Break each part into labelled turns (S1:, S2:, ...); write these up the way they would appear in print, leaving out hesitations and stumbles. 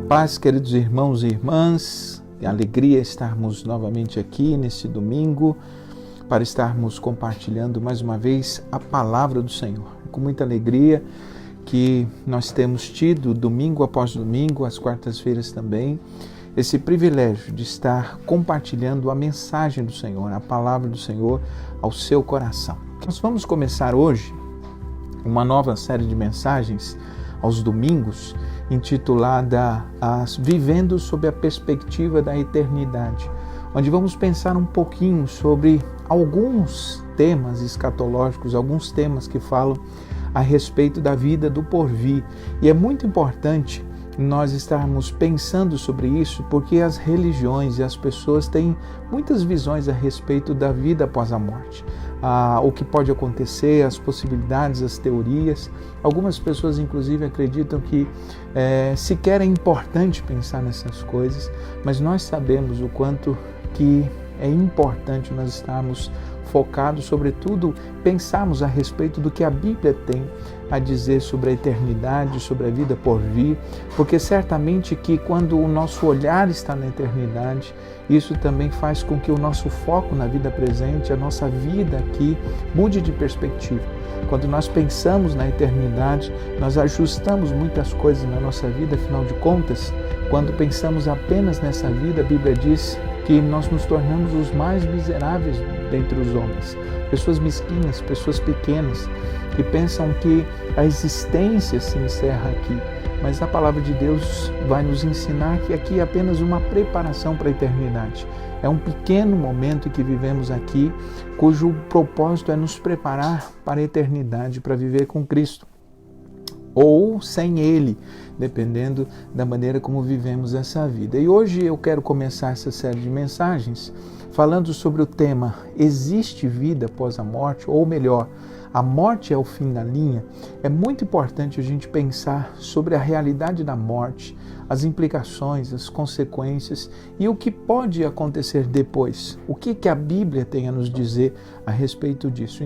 S1: paz, queridos irmãos e irmãs, que alegria estarmos novamente aqui nesse domingo para estarmos compartilhando mais uma vez a palavra do Senhor. Com muita alegria que nós temos tido domingo após domingo, às quartas-feiras também, esse privilégio de estar compartilhando a mensagem do Senhor, a palavra do Senhor ao seu coração. Nós vamos começar hoje uma nova série de mensagens aos domingos, intitulada Vivendo sob a Perspectiva da Eternidade, onde vamos pensar um pouquinho sobre alguns temas escatológicos, alguns temas que falam a respeito da vida do porvir. E é muito importante nós estarmos pensando sobre isso, porque as religiões e as pessoas têm muitas visões a respeito da vida após a morte. O que pode acontecer, as possibilidades, as teorias. Algumas pessoas, inclusive, acreditam que sequer é importante pensar nessas coisas, mas nós sabemos o quanto que é importante nós estarmos focados, sobretudo, pensarmos a respeito do que a Bíblia tem a dizer sobre a eternidade, sobre a vida por vir, porque certamente que quando o nosso olhar está na eternidade, isso também faz com que o nosso foco na vida presente, a nossa vida aqui, mude de perspectiva. Quando nós pensamos na eternidade, nós ajustamos muitas coisas na nossa vida, afinal de contas, quando pensamos apenas nessa vida, a Bíblia diz que nós nos tornamos os mais miseráveis dentre os homens. Pessoas mesquinhas, pessoas pequenas, que pensam que a existência se encerra aqui. Mas a palavra de Deus vai nos ensinar que aqui é apenas uma preparação para a eternidade. É um pequeno momento que vivemos aqui, cujo propósito é nos preparar para a eternidade, para viver com Cristo. Ou sem Ele, dependendo da maneira como vivemos essa vida. E hoje eu quero começar essa série de mensagens falando sobre o tema Existe vida após a morte? Ou melhor, a morte é o fim da linha? É muito importante a gente pensar sobre a realidade da morte, as implicações, as consequências e o que pode acontecer depois. O que a Bíblia tem a nos dizer a respeito disso?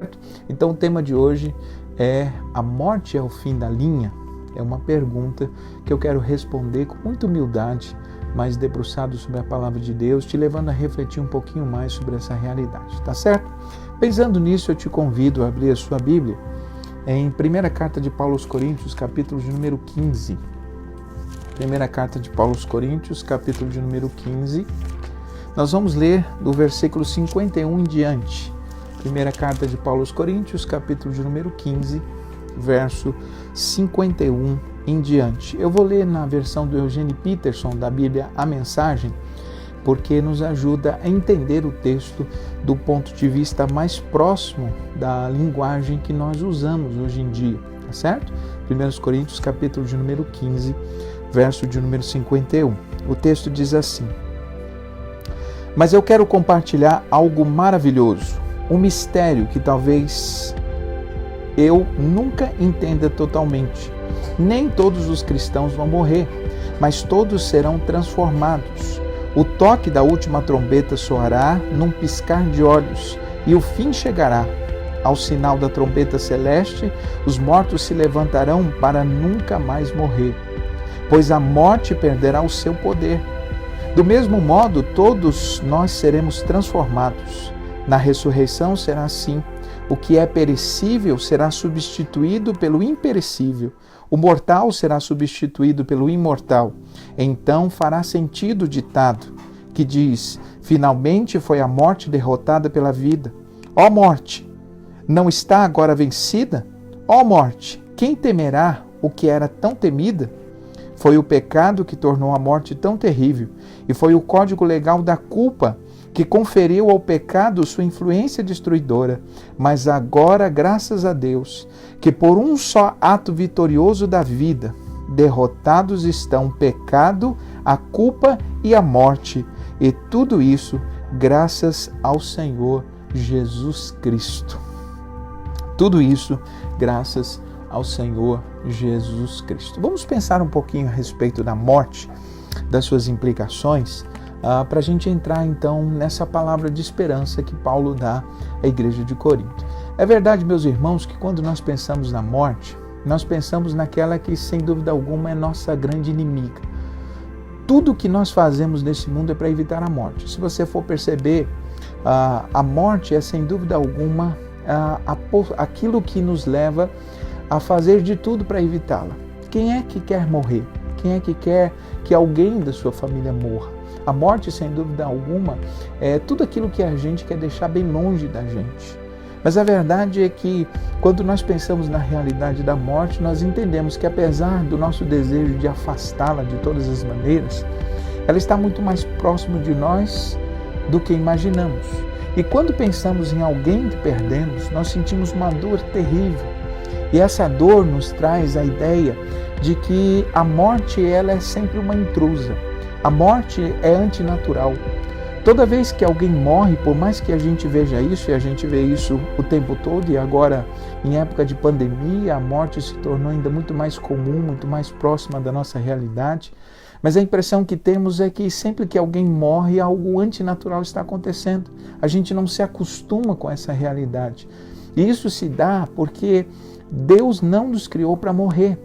S1: Então o tema de hoje é: a morte é o fim da linha? É uma pergunta que eu quero responder com muita humildade, mas debruçado sobre a palavra de Deus, te levando a refletir um pouquinho mais sobre essa realidade, tá certo? Pensando nisso, eu te convido a abrir a sua Bíblia em primeira carta de Paulo aos Coríntios, capítulo de número 15. Primeira carta de Paulo aos Coríntios, capítulo de número 15. Nós vamos ler do versículo 51 em diante. Primeira carta de Paulo aos Coríntios, capítulo de número 15, verso 51 em diante. Eu vou ler na versão do Eugene Peterson, da Bíblia A Mensagem, porque nos ajuda a entender o texto do ponto de vista mais próximo da linguagem que nós usamos hoje em dia, tá certo? 1 Coríntios, capítulo de número 15, verso de número 51. O texto diz assim: Mas eu quero compartilhar algo maravilhoso, um mistério que talvez eu nunca entenda totalmente. Nem todos os cristãos vão morrer, mas todos serão transformados. O toque da última trombeta soará num piscar de olhos, e o fim chegará. Ao sinal da trombeta celeste, os mortos se levantarão para nunca mais morrer, pois a morte perderá o seu poder. Do mesmo modo, todos nós seremos transformados. Na ressurreição será assim. O que é perecível será substituído pelo imperecível. O mortal será substituído pelo imortal. Então fará sentido o ditado que diz: finalmente foi a morte derrotada pela vida. Ó morte, não está agora vencida? Ó morte, quem temerá o que era tão temida? Foi o pecado que tornou a morte tão terrível, e foi o código legal da culpa que conferiu ao pecado sua influência destruidora. Mas agora, graças a Deus, que por um só ato vitorioso da vida, derrotados estão o pecado, a culpa e a morte. E tudo isso graças ao Senhor Jesus Cristo. Tudo isso graças ao Senhor Jesus Cristo. Vamos pensar um pouquinho a respeito da morte, das suas implicações, para a gente entrar então nessa palavra de esperança que Paulo dá à igreja de Corinto. É verdade, meus irmãos, que quando nós pensamos na morte, nós pensamos naquela que sem dúvida alguma é nossa grande inimiga. tudo que nós fazemos nesse mundo é para evitar a morte. Se você for perceber, a morte é sem dúvida alguma aquilo que nos leva a fazer de tudo para evitá-la. Quem é que quer morrer? Quem é que quer que alguém da sua família morra? A morte, sem dúvida alguma, é tudo aquilo que a gente quer deixar bem longe da gente. Mas a verdade é que, quando nós pensamos na realidade da morte, nós entendemos que, apesar do nosso desejo de afastá-la de todas as maneiras, ela está muito mais próximo de nós do que imaginamos. E quando pensamos em alguém que perdemos, nós sentimos uma dor terrível. E essa dor nos traz a ideia de que a morte ela é sempre uma intrusa. A morte é antinatural. Toda vez que alguém morre, por mais que a gente veja isso, e a gente vê isso o tempo todo, e agora em época de pandemia, a morte se tornou ainda muito mais comum, muito mais próxima da nossa realidade, mas a impressão que temos é que sempre que alguém morre, algo antinatural está acontecendo. A gente não se acostuma com essa realidade. E isso se dá porque Deus não nos criou para morrer.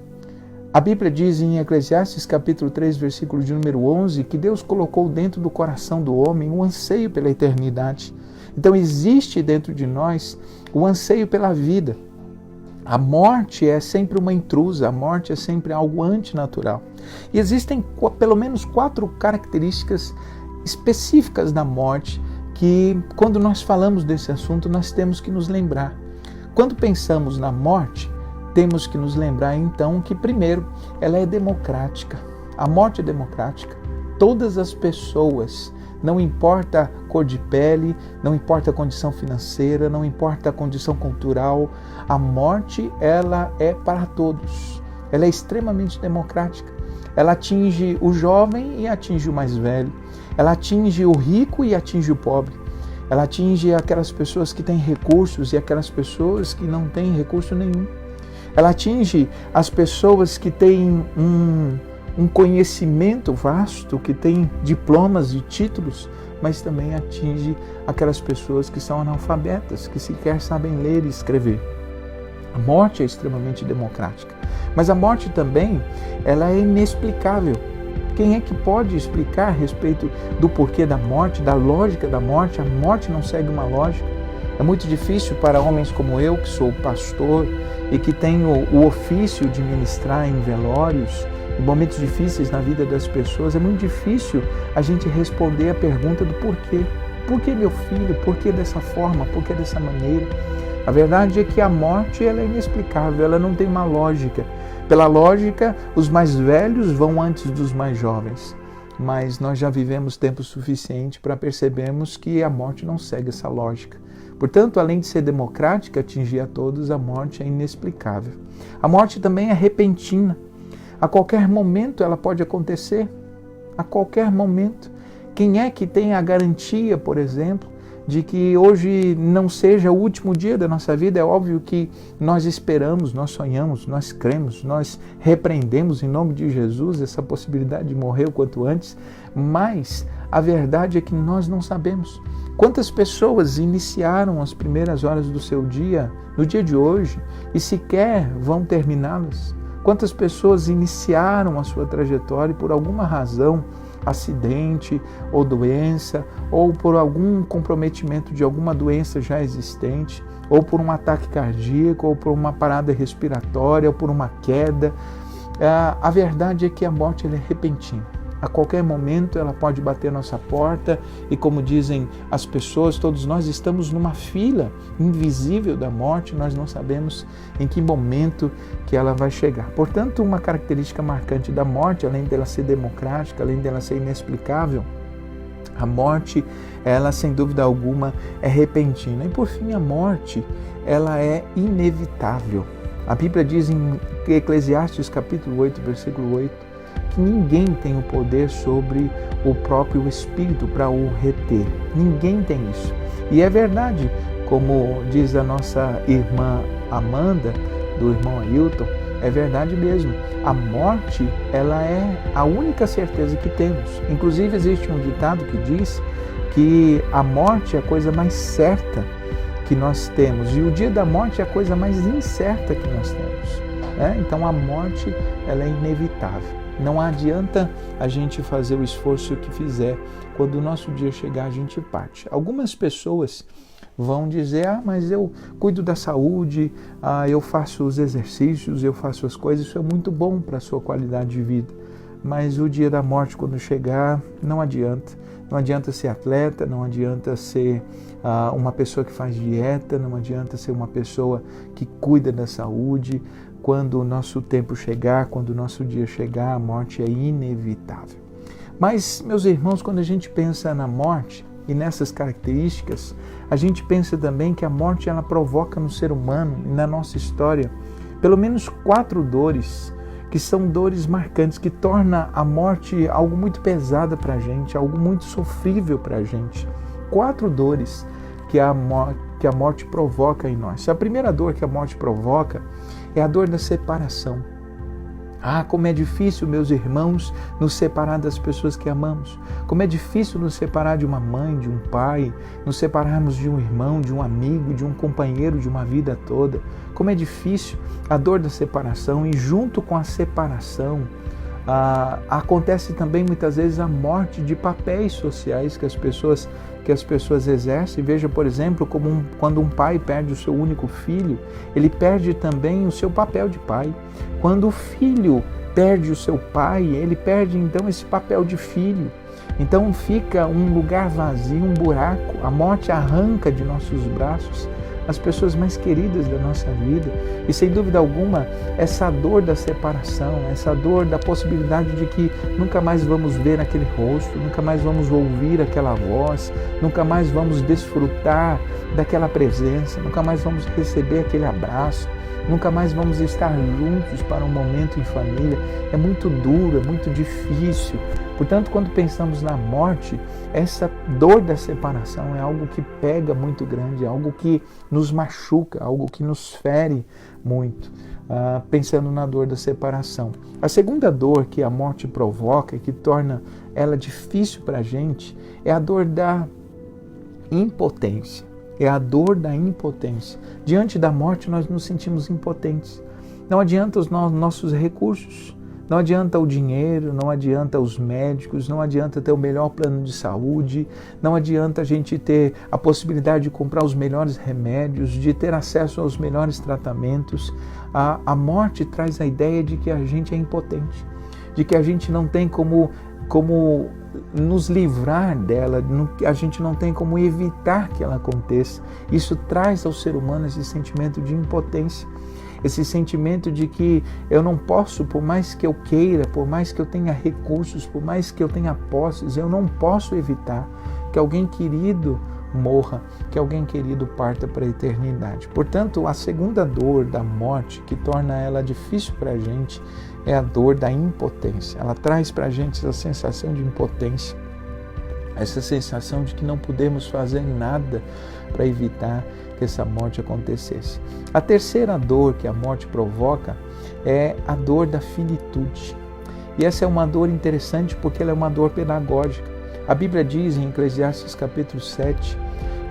S1: A Bíblia diz em Eclesiastes capítulo 3, versículo de número 11, que Deus colocou dentro do coração do homem um anseio pela eternidade. Então existe dentro de nós o anseio pela vida. A morte é sempre uma intrusa, a morte é sempre algo antinatural. E existem pelo menos 4 características específicas da morte que, quando nós falamos desse assunto, nós temos que nos lembrar. Quando pensamos na morte, temos que nos lembrar então que, primeiro, ela é democrática. A morte é democrática. Todas as pessoas, não importa a cor de pele, não importa a condição financeira, não importa a condição cultural, a morte ela é para todos. Ela é extremamente democrática. Ela atinge o jovem e atinge o mais velho. Ela atinge o rico e atinge o pobre. Ela atinge aquelas pessoas que têm recursos e aquelas pessoas que não têm recurso nenhum. Ela atinge as pessoas que têm um conhecimento vasto, que têm diplomas e títulos, mas também atinge aquelas pessoas que são analfabetas, que sequer sabem ler e escrever. A morte é extremamente democrática, mas a morte também ela é inexplicável. Quem é que pode explicar a respeito do porquê da morte, da lógica da morte? A morte não segue uma lógica. É muito difícil para homens como eu, que sou pastor e que tenho o ofício de ministrar em velórios, em momentos difíceis na vida das pessoas, é muito difícil a gente responder a pergunta do porquê. Por que meu filho? Por que dessa forma? Por que dessa maneira? A verdade é que a morte ela é inexplicável, ela não tem uma lógica. Pela lógica, os mais velhos vão antes dos mais jovens. Mas nós já vivemos tempo suficiente para percebermos que a morte não segue essa lógica. Portanto, além de ser democrática, atingir a todos, a morte é inexplicável. A morte também é repentina. A qualquer momento ela pode acontecer. A qualquer momento. Quem é que tem a garantia, por exemplo, de que hoje não seja o último dia da nossa vida? É óbvio que nós esperamos, nós sonhamos, nós cremos, nós repreendemos em nome de Jesus essa possibilidade de morrer o quanto antes, mas a verdade é que nós não sabemos. Quantas pessoas iniciaram as primeiras horas do seu dia no dia de hoje e sequer vão terminá-las? Quantas pessoas iniciaram a sua trajetória e por alguma razão, acidente ou doença, ou por algum comprometimento de alguma doença já existente, ou por um ataque cardíaco, ou por uma parada respiratória, ou por uma queda. A verdade é que a morte ela é repentina. A qualquer momento ela pode bater a nossa porta e, como dizem as pessoas, todos nós estamos numa fila invisível da morte, nós não sabemos em que momento que ela vai chegar. Portanto, uma característica marcante da morte, além dela ser democrática, além dela ser inexplicável, a morte, ela sem dúvida alguma é repentina. E por fim, a morte, ela é inevitável. A Bíblia diz em Eclesiastes capítulo 8, versículo 8, que ninguém tem o poder sobre o próprio espírito para o reter. Ninguém tem isso. E é verdade, como diz a nossa irmã Amanda, do irmão Ailton, é verdade mesmo. A morte, ela é a única certeza que temos. Inclusive, existe um ditado que diz que a morte é a coisa mais certa que nós temos e o dia da morte é a coisa mais incerta que nós temos. né? Então a morte, ela é inevitável. Não adianta a gente fazer o esforço que fizer. Quando o nosso dia chegar, a gente parte. Algumas pessoas vão dizer, mas eu cuido da saúde, eu faço os exercícios, eu faço as coisas, isso é muito bom para a sua qualidade de vida. Mas o dia da morte, quando chegar, não adianta. Não adianta ser atleta, não adianta ser uma pessoa que faz dieta, não adianta ser uma pessoa que cuida da saúde. Quando o nosso tempo chegar, quando o nosso dia chegar, a morte é inevitável. Mas, meus irmãos, quando a gente pensa na morte e nessas características, a gente pensa também que a morte ela provoca no ser humano e na nossa história pelo menos 4 dores, que são dores marcantes, que torna a morte algo muito pesada para a gente, algo muito sofrível para a gente. 4 dores que a morte provoca em nós. A primeira dor que a morte provoca é a dor da separação. Como é difícil, meus irmãos, nos separar das pessoas que amamos. Como é difícil nos separar de uma mãe, de um pai, nos separarmos de um irmão, de um amigo, de um companheiro de uma vida toda. Como é difícil a dor da separação, e junto com a separação acontece também muitas vezes a morte de papéis sociais que as pessoas exercem. Veja, por exemplo, quando um pai perde o seu único filho, ele perde também o seu papel de pai. Quando o filho perde o seu pai, ele perde então esse papel de filho. Então fica um lugar vazio, um buraco. A morte arranca de nossos braços as pessoas mais queridas da nossa vida. E sem dúvida alguma, essa dor da separação, essa dor da possibilidade de que nunca mais vamos ver aquele rosto, nunca mais vamos ouvir aquela voz, nunca mais vamos desfrutar daquela presença, nunca mais vamos receber aquele abraço, nunca mais vamos estar juntos para um momento em família. É muito duro, é muito difícil. Portanto, quando pensamos na morte, essa dor da separação é algo que pega muito grande, é algo que nos machuca, algo que nos fere muito, pensando na dor da separação. A segunda dor que a morte provoca e que torna ela difícil para a gente é a dor da impotência. É a dor da impotência. Diante da morte, nós nos sentimos impotentes. Não adianta os nossos recursos. Não adianta o dinheiro, não adianta os médicos, não adianta ter o melhor plano de saúde, não adianta a gente ter a possibilidade de comprar os melhores remédios, de ter acesso aos melhores tratamentos. A morte traz a ideia de que a gente é impotente, de que a gente não tem como nos livrar dela, a gente não tem como evitar que ela aconteça. Isso traz ao ser humano esse sentimento de impotência. Esse sentimento de que eu não posso, por mais que eu queira, por mais que eu tenha recursos, por mais que eu tenha posses, eu não posso evitar que alguém querido morra, que alguém querido parta para a eternidade. Portanto, a segunda dor da morte, que torna ela difícil para a gente, é a dor da impotência. Ela traz para a gente essa sensação de impotência, essa sensação de que não podemos fazer nada para evitar que essa morte acontecesse. A terceira dor que a morte provoca é a dor da finitude. E essa é uma dor interessante porque ela é uma dor pedagógica. A Bíblia diz em Eclesiastes capítulo 7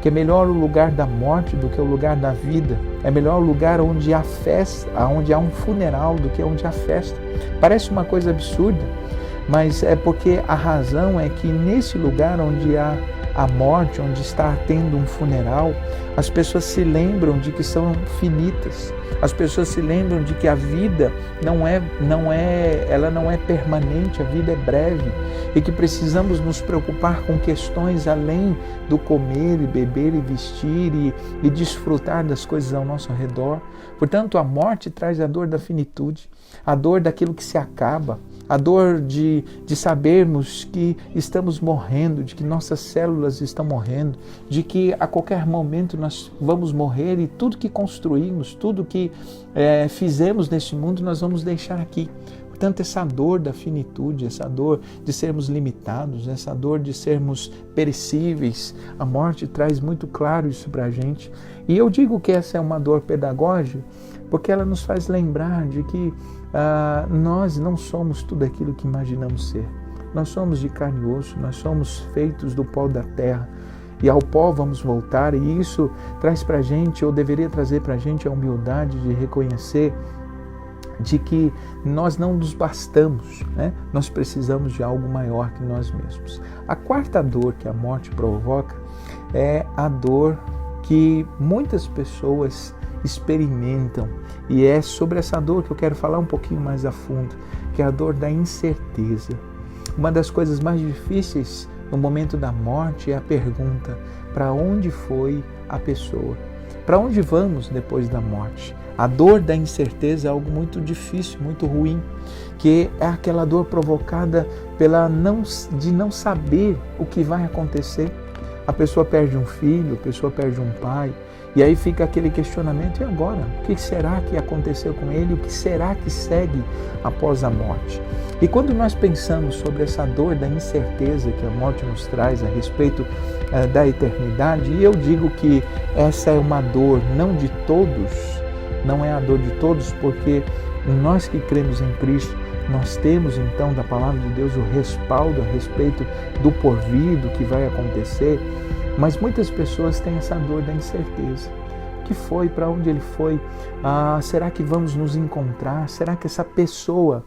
S1: que é melhor o lugar da morte do que o lugar da vida. É melhor o lugar onde há festa, onde há um funeral, do que onde há festa. Parece uma coisa absurda, mas é porque a razão é que nesse lugar onde há a morte, onde está tendo um funeral, as pessoas se lembram de que são finitas. As pessoas se lembram de que a vida ela não é permanente, a vida é breve e que precisamos nos preocupar com questões além do comer e beber e vestir e desfrutar das coisas ao nosso redor. Portanto, a morte traz a dor da finitude, a dor daquilo que se acaba, a dor de sabermos que estamos morrendo, de que nossas células estão morrendo, de que a qualquer momento nós vamos morrer e tudo que construímos, tudo que fizemos neste mundo nós vamos deixar aqui. Portanto, essa dor da finitude, essa dor de sermos limitados, essa dor de sermos perecíveis, a morte traz muito claro isso para a gente. E eu digo que essa é uma dor pedagógica porque ela nos faz lembrar de que nós não somos tudo aquilo que imaginamos ser. Nós somos de carne e osso, nós somos feitos do pó da terra e ao pó vamos voltar, e isso traz para a gente, ou deveria trazer para a gente, a humildade de reconhecer de que nós não nos bastamos, né? Nós precisamos de algo maior que nós mesmos. A quarta dor que a morte provoca é a dor que muitas pessoas experimentam, e é sobre essa dor que eu quero falar um pouquinho mais a fundo, que é a dor da incerteza. Uma das coisas mais difíceis no momento da morte é a pergunta: para onde foi a pessoa? Para onde vamos depois da morte? A dor da incerteza é algo muito difícil, muito ruim, que é aquela dor provocada de não saber o que vai acontecer. A pessoa perde um filho, a pessoa perde um pai, e aí fica aquele questionamento: e agora? O que será que aconteceu com ele? O que será que segue após a morte? E quando nós pensamos sobre essa dor da incerteza que a morte nos traz a respeito da eternidade, e eu digo que essa é uma dor não de todos, não é a dor de todos, porque nós que cremos em Cristo, nós temos então da palavra de Deus o respaldo a respeito do porvir, do que vai acontecer, mas muitas pessoas têm essa dor da incerteza. O que foi? Para onde ele foi? Será que vamos nos encontrar? Será que essa pessoa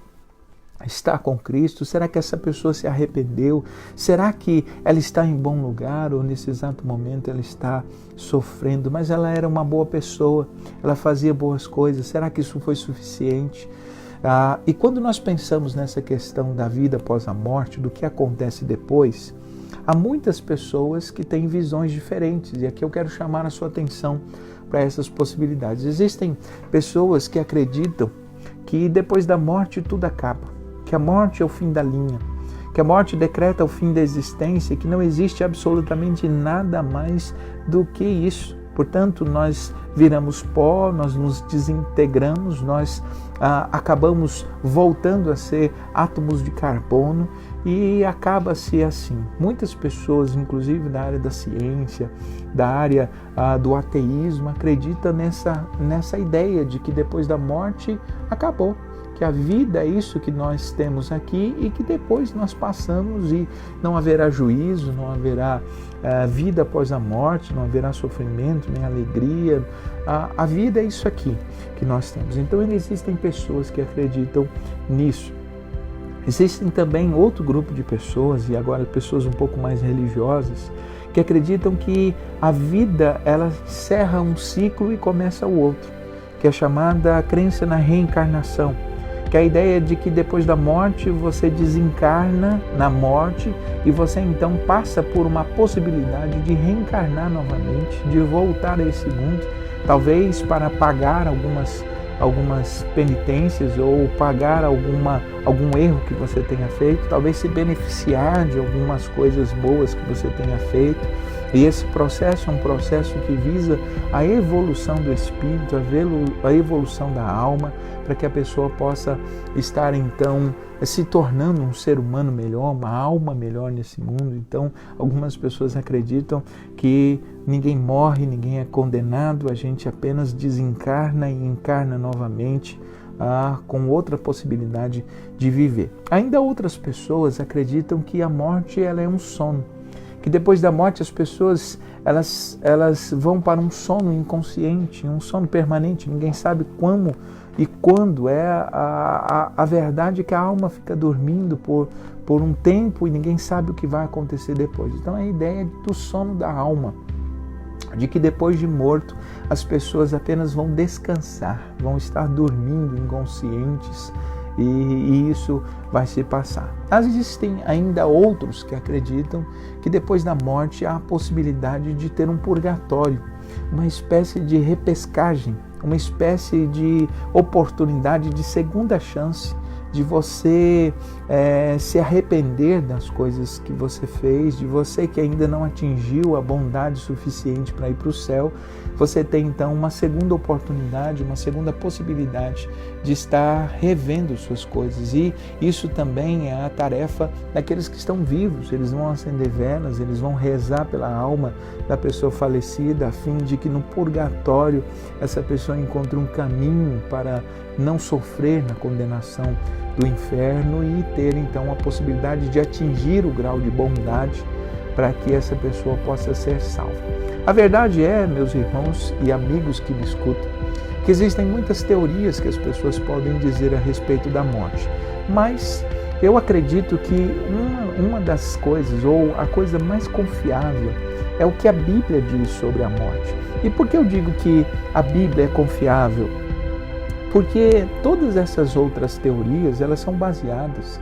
S1: está com Cristo? Será que essa pessoa se arrependeu? Será que ela está em bom lugar ou nesse exato momento ela está sofrendo? Mas ela era uma boa pessoa, ela fazia boas coisas. Será que isso foi suficiente? E quando nós pensamos nessa questão da vida após a morte, do que acontece depois, há muitas pessoas que têm visões diferentes, e aqui eu quero chamar a sua atenção para essas possibilidades. Existem pessoas que acreditam que depois da morte tudo acaba, que a morte é o fim da linha, que a morte decreta o fim da existência, que não existe absolutamente nada mais do que isso. Portanto, nós viramos pó, nós nos desintegramos, nós acabamos voltando a ser átomos de carbono e acaba-se assim. Muitas pessoas, inclusive da área da ciência, da área do ateísmo, acreditam nessa ideia de que depois da morte acabou, que a vida é isso que nós temos aqui e que depois nós passamos e não haverá juízo, não haverá vida após a morte, não haverá sofrimento, nem alegria. A vida é isso aqui que nós temos. Então existem pessoas que acreditam nisso. Existem também outro grupo de pessoas, e agora pessoas um pouco mais religiosas, que acreditam que a vida ela encerra um ciclo e começa o outro, que é chamada crença na reencarnação, que é a ideia de que depois da morte você desencarna na morte e você então passa por uma possibilidade de reencarnar novamente, de voltar a esse mundo, talvez para pagar algumas penitências ou pagar algum erro que você tenha feito, talvez se beneficiar de algumas coisas boas que você tenha feito. E esse processo é um processo que visa a evolução do espírito, a evolução da alma, para que a pessoa possa estar então se tornando um ser humano melhor, uma alma melhor nesse mundo. Então, algumas pessoas acreditam que ninguém morre, ninguém é condenado, a gente apenas desencarna e encarna novamente com outra possibilidade de viver. Ainda outras pessoas acreditam que a morte ela é um sono, que depois da morte as pessoas elas vão para um sono inconsciente, um sono permanente, ninguém sabe como e quando. É a verdade é que a alma fica dormindo por um tempo e ninguém sabe o que vai acontecer depois. Então é a ideia do sono da alma, de que depois de morto as pessoas apenas vão descansar, vão estar dormindo inconscientes, e isso vai se passar. Existem ainda outros que acreditam que depois da morte há a possibilidade de ter um purgatório, uma espécie de repescagem, uma espécie de oportunidade de segunda chance, de você se arrepender das coisas que você fez, de você que ainda não atingiu a bondade suficiente para ir para o céu. Você tem então uma segunda oportunidade, uma segunda possibilidade de estar revendo suas coisas, e isso também é a tarefa daqueles que estão vivos. Eles vão acender velas, eles vão rezar pela alma da pessoa falecida, a fim de que no purgatório essa pessoa encontre um caminho para não sofrer na condenação do inferno e ter então a possibilidade de atingir o grau de bondade para que essa pessoa possa ser salva. A verdade é, meus irmãos e amigos que me escutam, que existem muitas teorias que as pessoas podem dizer a respeito da morte. Mas eu acredito que uma das coisas, ou a coisa mais confiável, é o que a Bíblia diz sobre a morte. E por que eu digo que a Bíblia é confiável? Porque todas essas outras teorias, elas são baseadas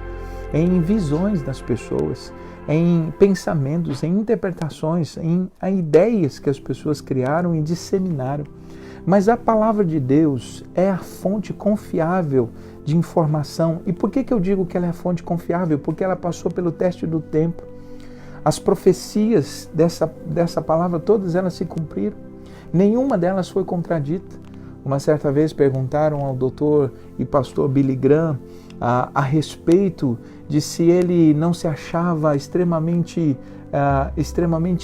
S1: em visões das pessoas, em pensamentos, em interpretações, em ideias que as pessoas criaram e disseminaram. Mas a palavra de Deus é a fonte confiável de informação. E por que eu digo que ela é a fonte confiável? Porque ela passou pelo teste do tempo. As profecias dessa palavra, todas elas se cumpriram. Nenhuma delas foi contradita. Uma certa vez perguntaram ao doutor e pastor Billy Graham a respeito de se ele não se achava extremamente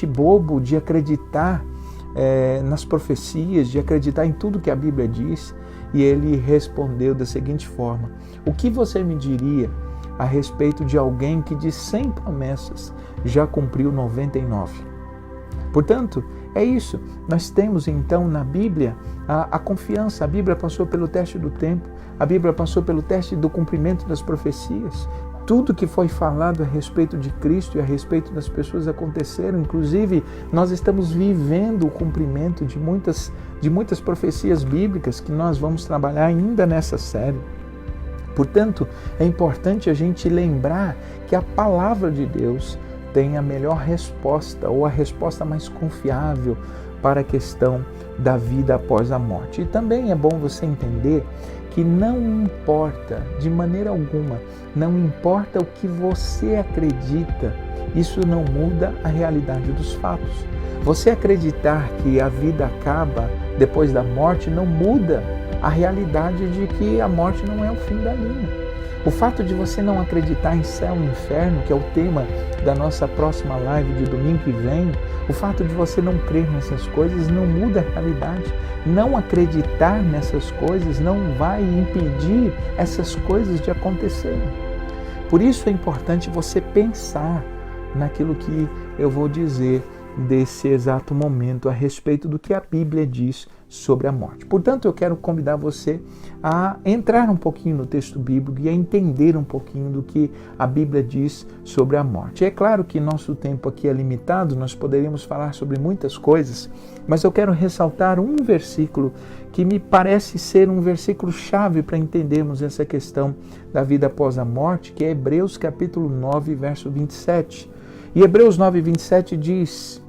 S1: bobo de acreditar nas profecias, de acreditar em tudo que a Bíblia diz. E ele respondeu da seguinte forma: o que você me diria a respeito de alguém que de 100 promessas já cumpriu 99? Portanto, é isso. Nós temos então na Bíblia a confiança. A Bíblia passou pelo teste do tempo, a Bíblia passou pelo teste do cumprimento das profecias. Tudo que foi falado a respeito de Cristo e a respeito das pessoas aconteceram. Inclusive, nós estamos vivendo o cumprimento de muitas profecias bíblicas que nós vamos trabalhar ainda nessa série. Portanto, é importante a gente lembrar que a palavra de Deus tem a melhor resposta, ou a resposta mais confiável para a questão da vida após a morte. E também é bom você entender que não importa, de maneira alguma, não importa o que você acredita, isso não muda a realidade dos fatos. Você acreditar que a vida acaba depois da morte não muda a realidade de que a morte não é o fim da linha. O fato de você não acreditar em céu e inferno, que é o tema da nossa próxima live de domingo que vem, o fato de você não crer nessas coisas não muda a realidade. Não acreditar nessas coisas não vai impedir essas coisas de acontecerem. Por isso é importante você pensar naquilo que eu vou dizer desse exato momento a respeito do que a Bíblia diz sobre a morte. Portanto, eu quero convidar você a entrar um pouquinho no texto bíblico e a entender um pouquinho do que a Bíblia diz sobre a morte. É claro que nosso tempo aqui é limitado, nós poderíamos falar sobre muitas coisas, mas eu quero ressaltar um versículo que me parece ser um versículo chave para entendermos essa questão da vida após a morte, que é Hebreus capítulo 9, verso 27. E Hebreus 9, 27 diz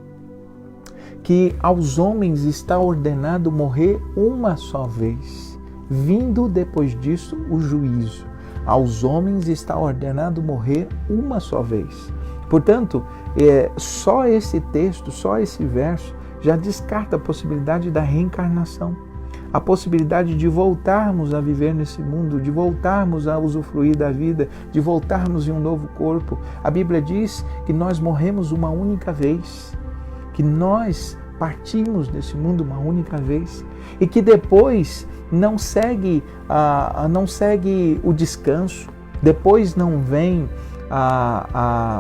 S1: que aos homens está ordenado morrer uma só vez, vindo depois disso o juízo. Aos homens está ordenado morrer uma só vez. Portanto, só esse texto, só esse verso, já descarta a possibilidade da reencarnação, a possibilidade de voltarmos a viver nesse mundo, de voltarmos a usufruir da vida, de voltarmos em um novo corpo. A Bíblia diz que nós morremos uma única vez, que nós partimos desse mundo uma única vez e que depois não segue o descanso, depois não vem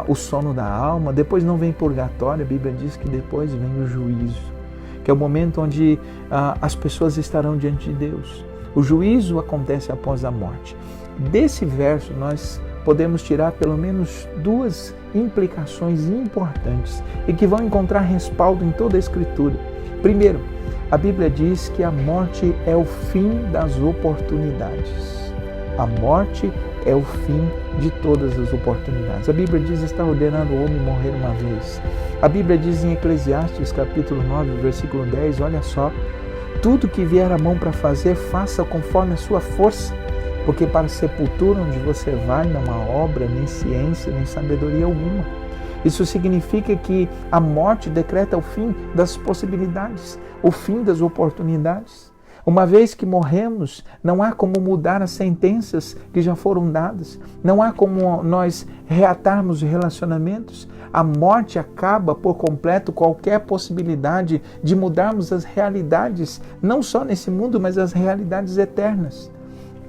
S1: o sono da alma, depois não vem purgatório. A Bíblia diz que depois vem o juízo, que é o momento onde as pessoas estarão diante de Deus. O juízo acontece após a morte. Desse verso nós podemos tirar pelo menos duas implicações importantes e que vão encontrar respaldo em toda a Escritura. Primeiro, a Bíblia diz que a morte é o fim das oportunidades. A morte é o fim de todas as oportunidades. A Bíblia diz que está ordenado o homem morrer uma vez. A Bíblia diz em Eclesiastes capítulo 9, versículo 10, olha só: tudo que vier à mão para fazer, faça conforme a sua força, porque para a sepultura onde você vai não há obra, nem ciência, nem sabedoria alguma. Isso significa que a morte decreta o fim das possibilidades, o fim das oportunidades. Uma vez que morremos, não há como mudar as sentenças que já foram dadas, não há como nós reatarmos relacionamentos. A morte acaba por completo qualquer possibilidade de mudarmos as realidades, não só nesse mundo, mas as realidades eternas.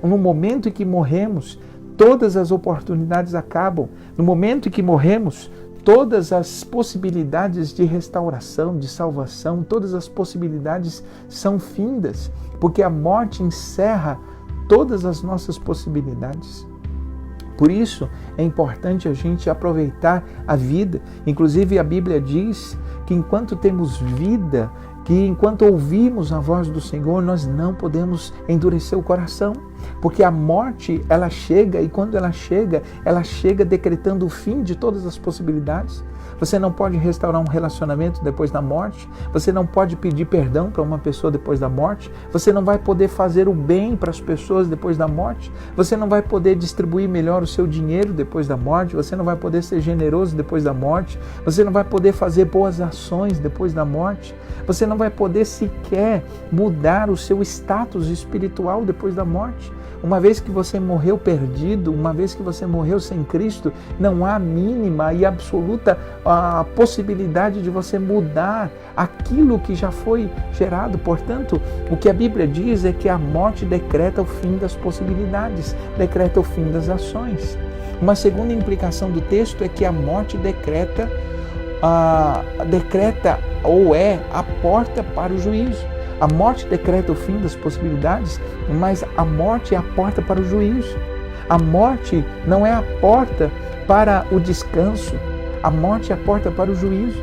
S1: No momento em que morremos, todas as oportunidades acabam. No momento em que morremos, todas as possibilidades de restauração, de salvação, todas as possibilidades são findas, porque a morte encerra todas as nossas possibilidades. Por isso é importante a gente aproveitar a vida. Inclusive a Bíblia diz que enquanto temos vida, que enquanto ouvimos a voz do Senhor, nós não podemos endurecer o coração, porque a morte, ela chega, e quando ela chega decretando o fim de todas as possibilidades. Você não pode restaurar um relacionamento depois da morte, você não pode pedir perdão para uma pessoa depois da morte, você não vai poder fazer o bem para as pessoas depois da morte, você não vai poder distribuir melhor o seu dinheiro depois da morte, você não vai poder ser generoso depois da morte, você não vai poder fazer boas ações depois da morte, você não vai poder sequer mudar o seu status espiritual depois da morte. Uma vez que você morreu perdido, uma vez que você morreu sem Cristo, não há mínima e absoluta a possibilidade de você mudar aquilo que já foi gerado. Portanto, o que a Bíblia diz é que a morte decreta o fim das possibilidades, decreta o fim das ações. Uma segunda implicação do texto é que a morte decreta ou é a porta para o juízo. A morte decreta o fim das possibilidades, mas a morte é a porta para o juízo. A morte não é a porta para o descanso, a morte é a porta para o juízo.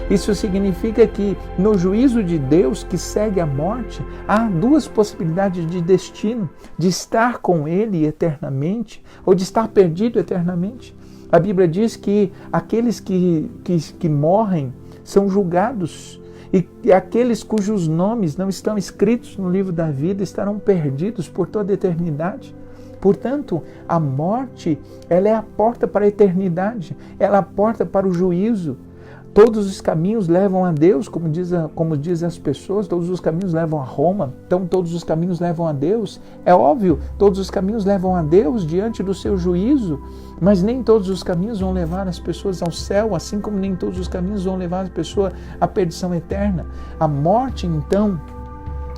S1: Isso significa que no juízo de Deus que segue a morte, há duas possibilidades de destino, de estar com Ele eternamente ou de estar perdido eternamente. A Bíblia diz que aqueles que morrem são julgados, e aqueles cujos nomes não estão escritos no livro da vida estarão perdidos por toda a eternidade. Portanto, a morte, ela é a porta para a eternidade, ela é a porta para o juízo. Todos os caminhos levam a Deus, como diz as pessoas, todos os caminhos levam a Roma, então todos os caminhos levam a Deus. É óbvio, todos os caminhos levam a Deus diante do seu juízo, mas nem todos os caminhos vão levar as pessoas ao céu, assim como nem todos os caminhos vão levar a pessoa à perdição eterna. A morte, então,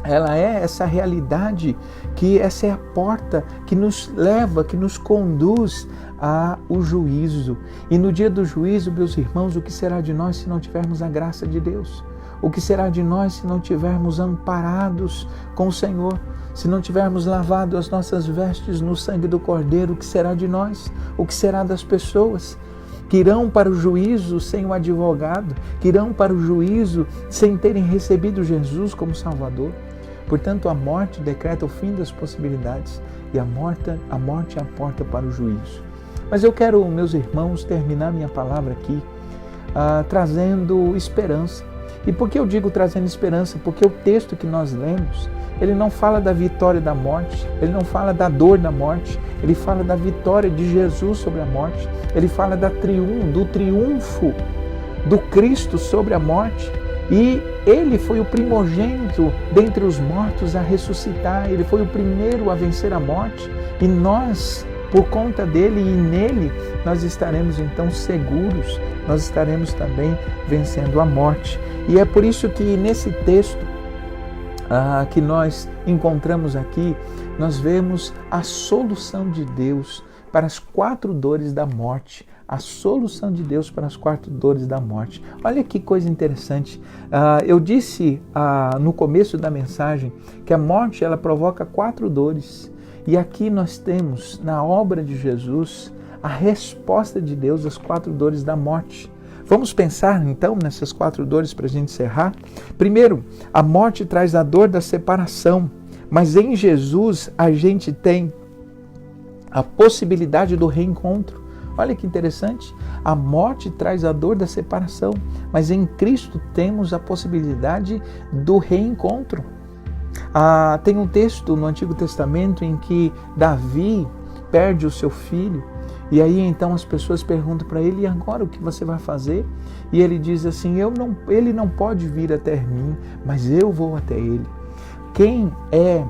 S1: ela é essa realidade, que essa é a porta que nos leva, que nos conduz ao juízo. E no dia do juízo, meus irmãos, o que será de nós se não tivermos a graça de Deus? O que será de nós se não tivermos amparados com o Senhor? Se não tivermos lavado as nossas vestes no sangue do Cordeiro, o que será de nós? O que será das pessoas que irão para o juízo sem o advogado, que irão para o juízo sem terem recebido Jesus como Salvador? Portanto, a morte decreta o fim das possibilidades e a morte é a porta para o juízo. Mas eu quero, meus irmãos, terminar minha palavra aqui trazendo esperança. E por que eu digo trazendo esperança? Porque o texto que nós lemos, ele não fala da vitória da morte, ele não fala da dor da morte, ele fala da vitória de Jesus sobre a morte, ele fala do triunfo do Cristo sobre a morte. E ele foi o primogênito dentre os mortos a ressuscitar, ele foi o primeiro a vencer a morte, e nós, por conta dele e nele, nós estaremos então seguros, nós estaremos também vencendo a morte. E é por isso que nesse texto que nós encontramos aqui, nós vemos a solução de Deus para as 4 dores da morte. A solução de Deus para as 4 dores da morte. Olha que coisa interessante. Eu disse no começo da mensagem que a morte ela provoca 4 dores. E aqui nós temos na obra de Jesus a resposta de Deus às 4 dores da morte. Vamos pensar então nessas 4 dores para a gente encerrar? Primeiro, a morte traz a dor da separação, mas em Jesus a gente tem a possibilidade do reencontro. Olha que interessante, a morte traz a dor da separação, mas em Cristo temos a possibilidade do reencontro. Tem um texto no Antigo Testamento em que Davi perde o seu filho, e aí então as pessoas perguntam para ele, e agora o que você vai fazer? E ele diz assim, ele não pode vir até mim, mas eu vou até ele. Quem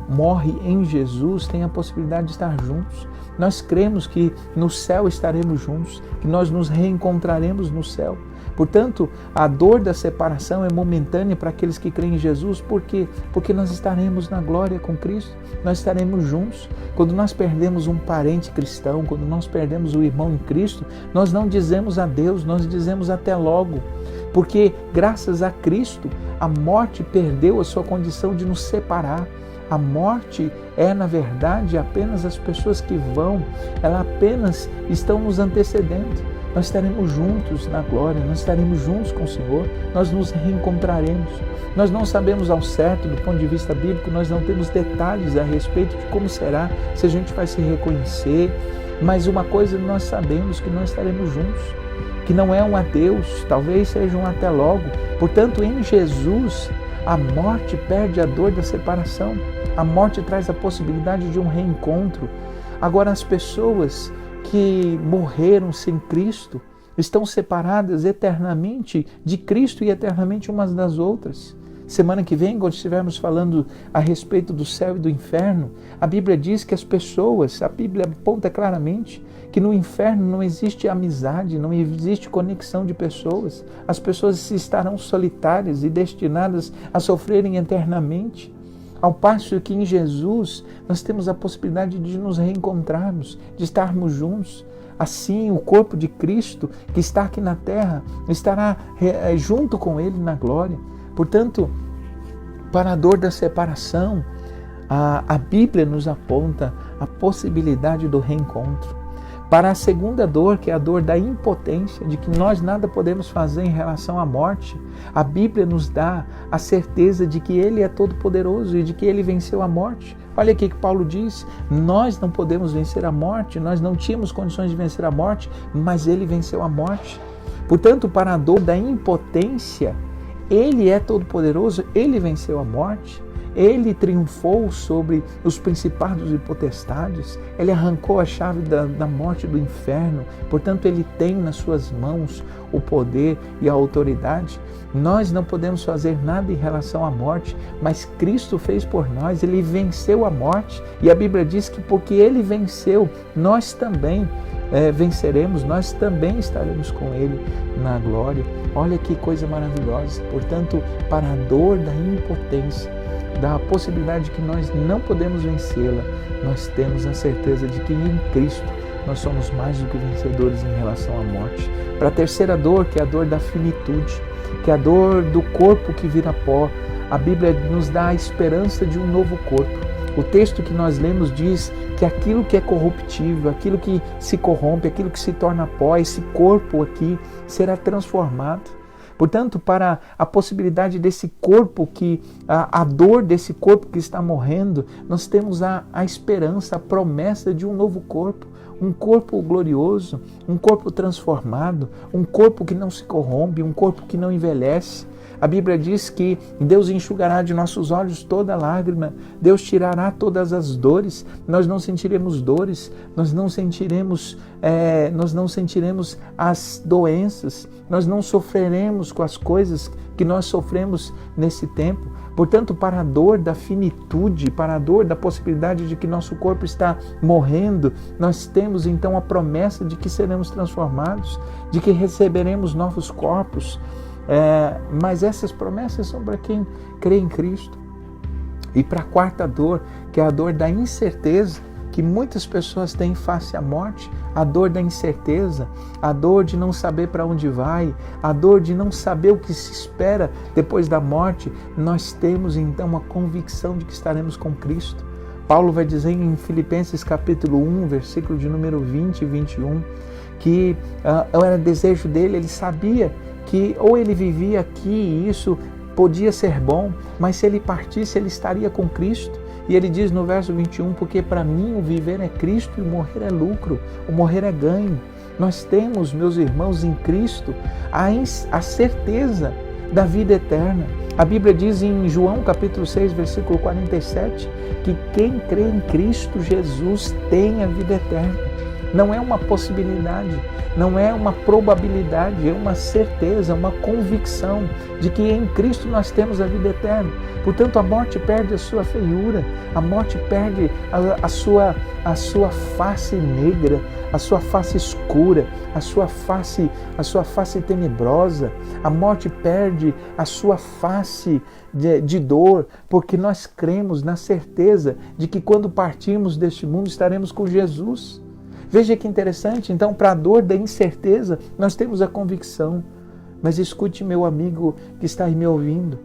S1: morre em Jesus tem a possibilidade de estar juntos. Nós cremos que no céu estaremos juntos, que nós nos reencontraremos no céu. Portanto, a dor da separação é momentânea para aqueles que creem em Jesus. Por quê? Porque nós estaremos na glória com Cristo, nós estaremos juntos. Quando nós perdemos um parente cristão, quando nós perdemos o irmão em Cristo, nós não dizemos adeus, nós dizemos até logo. Porque graças a Cristo, a morte perdeu a sua condição de nos separar. A morte é, na verdade, apenas as pessoas que vão, elas apenas estão nos antecedendo. Nós estaremos juntos na glória, nós estaremos juntos com o Senhor, nós nos reencontraremos. Nós não sabemos ao certo, do ponto de vista bíblico, nós não temos detalhes a respeito de como será, se a gente vai se reconhecer, mas uma coisa nós sabemos, que nós estaremos juntos, que não é um adeus, talvez seja um até logo. Portanto, em Jesus, a morte perde a dor da separação, a morte traz a possibilidade de um reencontro. Agora, as pessoas que morreram sem Cristo estão separadas eternamente de Cristo e eternamente umas das outras. Semana que vem, quando estivermos falando a respeito do céu e do inferno, a Bíblia diz que as pessoas, a Bíblia aponta claramente que no inferno não existe amizade, não existe conexão de pessoas. As pessoas estarão solitárias e destinadas a sofrerem eternamente. Ao passo que em Jesus nós temos a possibilidade de nos reencontrarmos, de estarmos juntos. Assim, o corpo de Cristo que está aqui na terra estará junto com Ele na glória. Portanto, para a dor da separação, a Bíblia nos aponta a possibilidade do reencontro. Para a segunda dor, que é a dor da impotência, de que nós nada podemos fazer em relação à morte, a Bíblia nos dá a certeza de que Ele é todo-poderoso e de que Ele venceu a morte. Olha aqui que Paulo diz, nós não podemos vencer a morte, nós não tínhamos condições de vencer a morte, mas Ele venceu a morte. Portanto, para a dor da impotência, Ele é todo-poderoso, Ele venceu a morte. Ele triunfou sobre os principados e potestades, Ele arrancou a chave da morte do inferno, portanto Ele tem nas suas mãos o poder e a autoridade. Nós não podemos fazer nada em relação à morte, mas Cristo fez por nós, Ele venceu a morte, e a Bíblia diz que porque Ele venceu, nós também venceremos, nós também estaremos com Ele na glória. Olha que coisa maravilhosa. Portanto, para a dor da impotência, da possibilidade de que nós não podemos vencê-la, nós temos a certeza de que em Cristo nós somos mais do que vencedores em relação à morte. Para a terceira dor, que é a dor da finitude, que é a dor do corpo que vira pó, a Bíblia nos dá a esperança de um novo corpo. O texto que nós lemos diz que aquilo que é corruptível, aquilo que se corrompe, aquilo que se torna pó, esse corpo aqui será transformado. Portanto, para a possibilidade desse corpo, a dor desse corpo que está morrendo, nós temos a esperança, a promessa de um novo corpo. Um corpo glorioso, um corpo transformado, um corpo que não se corrompe, um corpo que não envelhece. A Bíblia diz que Deus enxugará de nossos olhos toda lágrima, Deus tirará todas as dores, nós não sentiremos dores, nós não sentiremos as doenças, nós não sofreremos com as coisas que nós sofremos nesse tempo. Portanto, para a dor da finitude, para a dor da possibilidade de que nosso corpo está morrendo, nós temos então a promessa de que seremos transformados, de que receberemos novos corpos. Mas essas promessas são para quem crê em Cristo. E para a quarta dor, que é a dor da incerteza, que muitas pessoas têm face à morte, a dor da incerteza, a dor de não saber para onde vai, a dor de não saber o que se espera depois da morte, nós temos então a convicção de que estaremos com Cristo. Paulo vai dizer em Filipenses capítulo 1, versículo de número 20 e 21, que era desejo dele, ele sabia que ou ele vivia aqui e isso podia ser bom, mas se ele partisse, ele estaria com Cristo. E ele diz no verso 21, porque para mim o viver é Cristo e o morrer é lucro, o morrer é ganho. Nós temos, meus irmãos, em Cristo a certeza da vida eterna. A Bíblia diz em João capítulo 6, versículo 47, que quem crê em Cristo Jesus tem a vida eterna. Não é uma possibilidade, não é uma probabilidade, é uma certeza, uma convicção de que em Cristo nós temos a vida eterna. Portanto, a morte perde a sua feiura, a morte perde a sua face negra, a sua face escura, a sua face tenebrosa. A morte perde a sua face de dor, porque nós cremos na certeza de que quando partirmos deste mundo estaremos com Jesus. Veja que interessante, então, para a dor da incerteza, nós temos a convicção. Mas escute, meu amigo que está aí me ouvindo,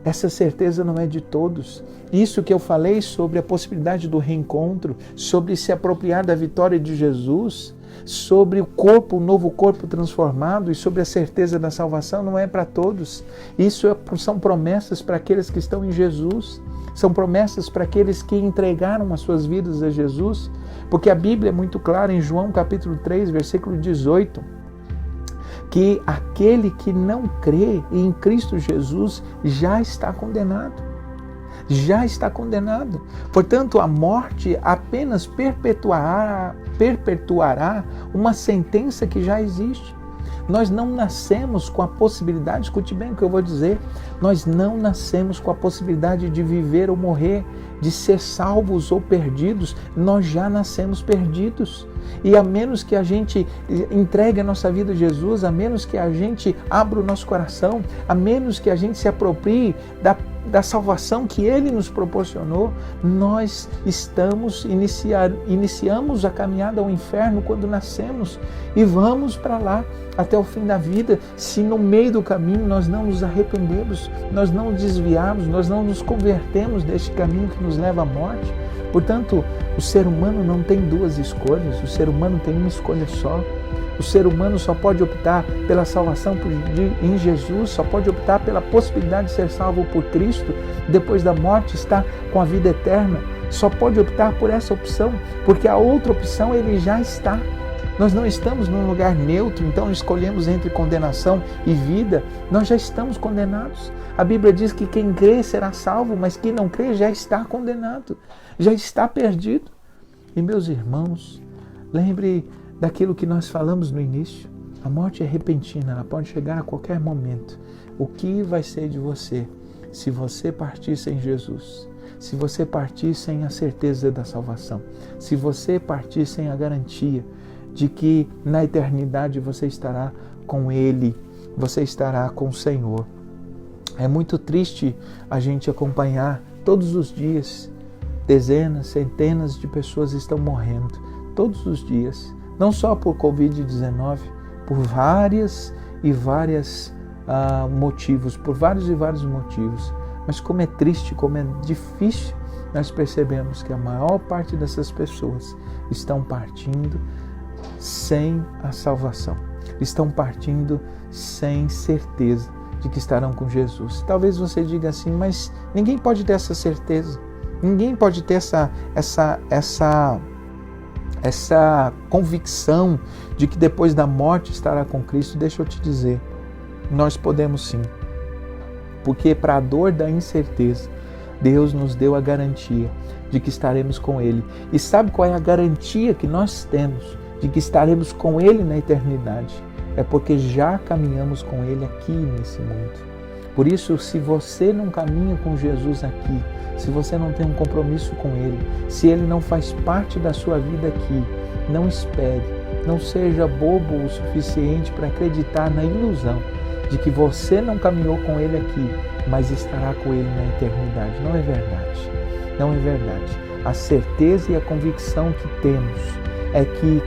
S1: essa certeza não é de todos. Isso que eu falei sobre a possibilidade do reencontro, sobre se apropriar da vitória de Jesus, sobre o corpo, o novo corpo transformado e sobre a certeza da salvação, não é para todos. Isso são promessas para aqueles que estão em Jesus. São promessas para aqueles que entregaram as suas vidas a Jesus, porque a Bíblia é muito clara em João capítulo 3, versículo 18, que aquele que não crê em Cristo Jesus já está condenado. Já está condenado. Portanto, a morte apenas perpetuará uma sentença que já existe. Nós não nascemos com a possibilidade, escute bem o que eu vou dizer, nós não nascemos com a possibilidade de viver ou morrer, de ser salvos ou perdidos, nós já nascemos perdidos. E a menos que a gente entregue a nossa vida a Jesus, a menos que a gente abra o nosso coração, a menos que a gente se aproprie da salvação que Ele nos proporcionou, nós iniciamos a caminhada ao inferno quando nascemos e vamos para lá até o fim da vida, se no meio do caminho nós não nos arrependemos, nós não nos desviarmos, nós não nos convertemos deste caminho que nos leva à morte. Portanto, o ser humano não tem duas escolhas, o ser humano tem uma escolha só. O ser humano só pode optar pela salvação em Jesus, só pode optar pela possibilidade de ser salvo por Cristo, depois da morte estar com a vida eterna. Só pode optar por essa opção, porque a outra opção ele já está. Nós não estamos num lugar neutro, então escolhemos entre condenação e vida, nós já estamos condenados. A Bíblia diz que quem crê será salvo, mas quem não crê já está condenado, já está perdido. E meus irmãos, lembre daquilo que nós falamos no início. A morte é repentina, ela pode chegar a qualquer momento. O que vai ser de você se você partir sem Jesus? Se você partir sem a certeza da salvação? Se você partir sem a garantia de que na eternidade você estará com Ele, você estará com o Senhor? É muito triste a gente acompanhar todos os dias, dezenas, centenas de pessoas estão morrendo, todos os dias, não só por Covid-19, por vários e vários motivos, mas como é triste, como é difícil, nós percebemos que a maior parte dessas pessoas estão partindo sem a salvação, estão partindo sem certeza de que estarão com Jesus. Talvez você diga assim, mas ninguém pode ter essa certeza, ninguém pode ter essa convicção de que depois da morte estará com Cristo. Deixa eu te dizer, nós podemos sim, porque para a dor da incerteza, Deus nos deu a garantia de que estaremos com Ele. E sabe qual é a garantia que nós temos de que estaremos com Ele na eternidade? É porque já caminhamos com Ele aqui nesse mundo. Por isso, se você não caminha com Jesus aqui, se você não tem um compromisso com Ele, se Ele não faz parte da sua vida aqui, não espere, não seja bobo o suficiente para acreditar na ilusão de que você não caminhou com Ele aqui, mas estará com Ele na eternidade. Não é verdade. Não é verdade. A certeza e a convicção que temos é que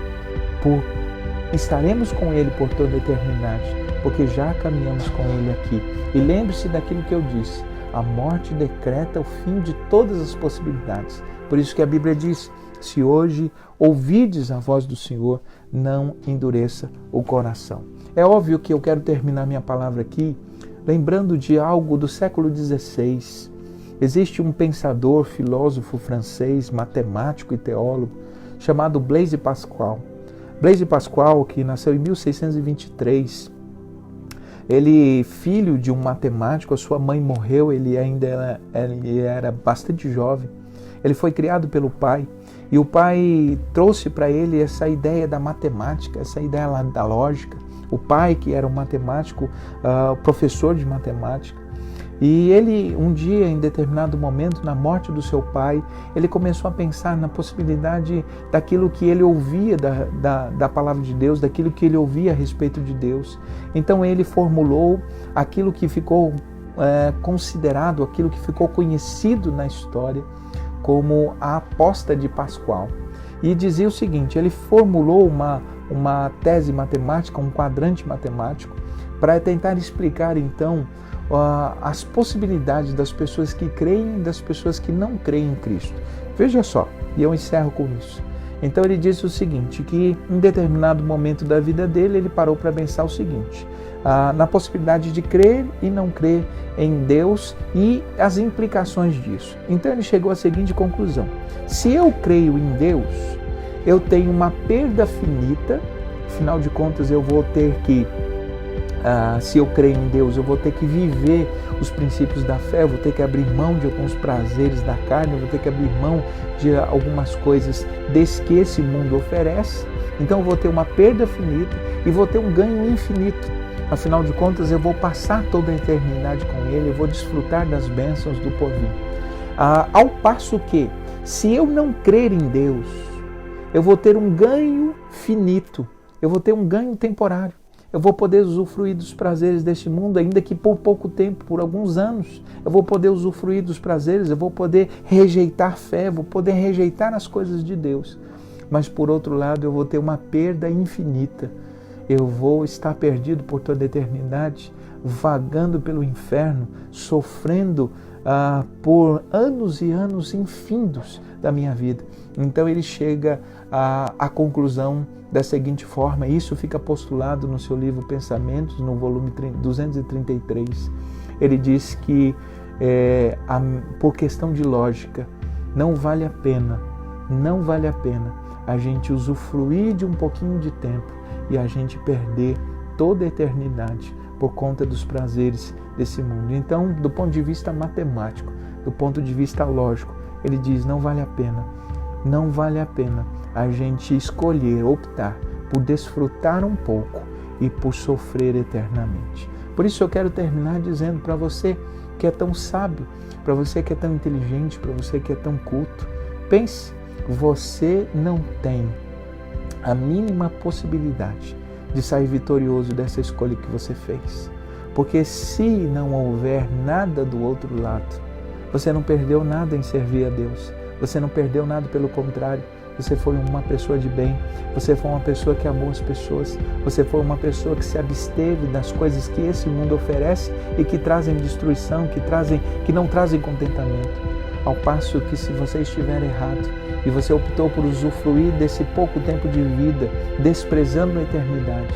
S1: estaremos com Ele por toda a eternidade, porque já caminhamos com Ele aqui. E lembre-se daquilo que eu disse, a morte decreta o fim de todas as possibilidades. Por isso que a Bíblia diz, se hoje ouvides a voz do Senhor, não endureça o coração. É óbvio que eu quero terminar minha palavra aqui lembrando de algo do século XVI. Existe um pensador, filósofo francês, matemático e teólogo, chamado Blaise Pascal. Blaise Pascal, que nasceu em 1623, ele, filho de um matemático, a sua mãe morreu, ele era bastante jovem. Ele foi criado pelo pai E o pai trouxe para ele essa ideia da matemática, essa ideia da lógica. O pai, que era um matemático, professor de matemática. E ele, um dia, em determinado momento, na morte do seu pai, ele começou a pensar na possibilidade daquilo que ele ouvia da palavra de Deus, daquilo que ele ouvia a respeito de Deus. Então ele formulou aquilo que ficou considerado, aquilo que ficou conhecido na história como a aposta de Pascoal. E dizia o seguinte: ele formulou uma tese matemática, um quadrante matemático, para tentar explicar então as possibilidades das pessoas que creem e das pessoas que não creem em Cristo. Veja só, e eu encerro com isso. Então ele disse o seguinte, que em determinado momento da vida dele, ele parou para pensar o seguinte, na possibilidade de crer e não crer em Deus e as implicações disso. Então ele chegou à seguinte conclusão: se eu creio em Deus, eu tenho uma perda finita, afinal de contas eu vou ter que, se eu creio em Deus, eu vou ter que viver os princípios da fé, eu vou ter que abrir mão de alguns prazeres da carne, eu vou ter que abrir mão de algumas coisas que esse mundo oferece. Então eu vou ter uma perda finita e vou ter um ganho infinito. Afinal de contas, eu vou passar toda a eternidade com Ele, eu vou desfrutar das bênçãos do porvir. Ao passo que, se eu não crer em Deus, eu vou ter um ganho finito, eu vou ter um ganho temporário. Eu vou poder usufruir dos prazeres deste mundo, ainda que por pouco tempo, por alguns anos. Eu vou poder usufruir dos prazeres, eu vou poder rejeitar fé, vou poder rejeitar as coisas de Deus. Mas, por outro lado, eu vou ter uma perda infinita. Eu vou estar perdido por toda a eternidade, vagando pelo inferno, sofrendo por anos e anos infindos da minha vida. Então ele chega à conclusão da seguinte forma, isso fica postulado no seu livro Pensamentos, no volume 233. Ele diz que, por questão de lógica, não vale a pena a gente usufruir de um pouquinho de tempo e a gente perder toda a eternidade por conta dos prazeres desse mundo. Então, do ponto de vista matemático, do ponto de vista lógico, ele diz, não vale a pena a gente escolher, optar por desfrutar um pouco e por sofrer eternamente. Por isso eu quero terminar dizendo para você que é tão sábio, para você que é tão inteligente, para você que é tão culto, pense, você não tem a mínima possibilidade de sair vitorioso dessa escolha que você fez. Porque se não houver nada do outro lado, você não perdeu nada em servir a Deus. Você não perdeu nada, pelo contrário. Você foi uma pessoa de bem. Você foi uma pessoa que amou as pessoas. Você foi uma pessoa que se absteve das coisas que esse mundo oferece e que trazem destruição, que não trazem contentamento. Ao passo que, se você estiver errado e você optou por usufruir desse pouco tempo de vida, desprezando a eternidade,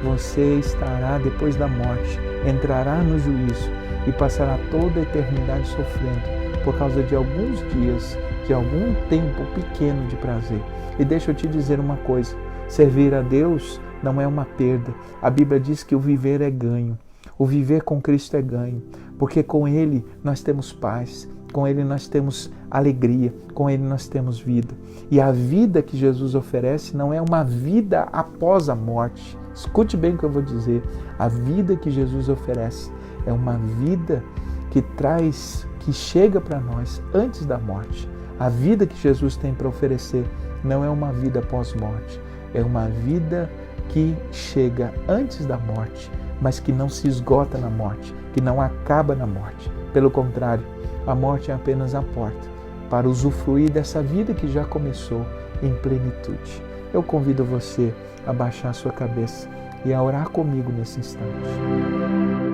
S1: você estará, depois da morte, entrará no juízo e passará toda a eternidade sofrendo por causa de alguns dias, de algum tempo pequeno de prazer. E deixa eu te dizer uma coisa, servir a Deus não é uma perda. A Bíblia diz que o viver é ganho. O viver com Cristo é ganho, porque com Ele nós temos paz, com Ele nós temos alegria, com Ele nós temos vida. E a vida que Jesus oferece não é uma vida após a morte. Escute bem o que eu vou dizer. A vida que Jesus oferece é uma vida que chega para nós antes da morte. A vida que Jesus tem para oferecer não é uma vida pós-morte, é uma vida que chega antes da morte, mas que não se esgota na morte, que não acaba na morte. Pelo contrário, a morte é apenas a porta para usufruir dessa vida que já começou em plenitude. Eu convido você a baixar a sua cabeça e a orar comigo nesse instante.